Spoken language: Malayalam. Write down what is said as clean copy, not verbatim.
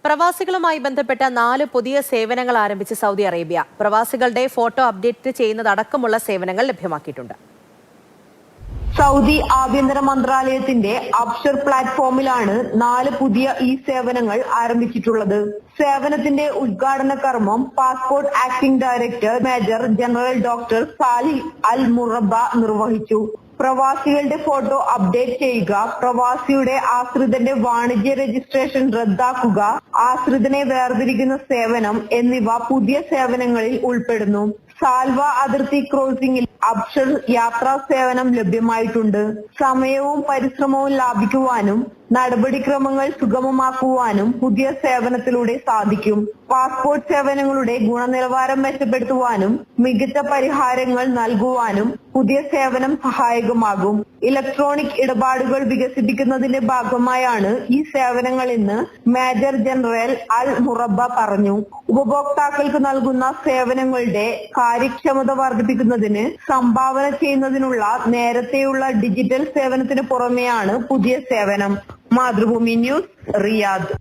പ്രവാസികളുമായി ബന്ധപ്പെട്ട 4 പുതിയ സേവനങ്ങൾ ആരംഭിച്ച് സൗദി അറേബ്യ. പ്രവാസികളുടെ ഫോട്ടോ അപ്ഡേറ്റ് ചെയ്യുന്നതടക്കമുള്ള സേവനങ്ങൾ ലഭ്യമാക്കിയിട്ടുണ്ട്. സൗദി ആഭ്യന്തര മന്ത്രാലയത്തിന്റെ അബ്ഷർ പ്ലാറ്റ്ഫോമിലാണ് 4 പുതിയ സേവനങ്ങൾ ആരംഭിച്ചിട്ടുള്ളത്. സേവനത്തിന്റെ ഉദ്ഘാടന കർമ്മം passport acting director major general doctor Salih al Muraba നിർവഹിച്ചു. പ്രവാസികളുടെ ഫോട്ടോ അപ്ഡേറ്റ് ചെയ്യുക, പ്രവാസിയുടെ ആശ്രിതന്റെ വാണിജ്യ രജിസ്ട്രേഷൻ റദ്ദാക്കുക, ആശ്രിതനെ വേർതിരിക്കുന്ന സേവനം എന്നിവ പുതിയ സേവനങ്ങളിൽ ഉൾപ്പെടുന്നു. സാൽവ അതിർത്തി ക്രോസിംഗിൽ അബ്ഷർ യാത്രാ സേവനം ലഭ്യമായിട്ടുണ്ട്. സമയവും പരിശ്രമവും ലാഭിക്കുവാനും നടപടിക്രമങ്ങൾ സുഗമമാക്കുവാനും പുതിയ സേവനത്തിലൂടെ സാധിക്കും. പാസ്പോർട്ട് സേവനങ്ങളുടെ ഗുണനിലവാരം മെച്ചപ്പെടുത്തുവാനും മികച്ച പരിഹാരങ്ങൾ നൽകുവാനും പുതിയ സേവനം സഹായകമാകും. ഇലക്ട്രോണിക് ഇടപാടുകൾ വികസിപ്പിക്കുന്നതിന്റെ ഭാഗമായാണ് ഈ സേവനങ്ങളെന്ന് മേജർ ജനറൽ അൽ മുറബ പറഞ്ഞു. ഉപഭോക്താക്കൾക്ക് നൽകുന്ന സേവനങ്ങളുടെ കാര്യക്ഷമത വർദ്ധിപ്പിക്കുന്നതിന് സംഭാവന ചെയ്യുന്നതിനുള്ള നേരത്തെയുള്ള ഡിജിറ്റൽ സേവനത്തിന് പുറമെയാണ് പുതിയ സേവനം. Mathrubhumi news, Riyadh.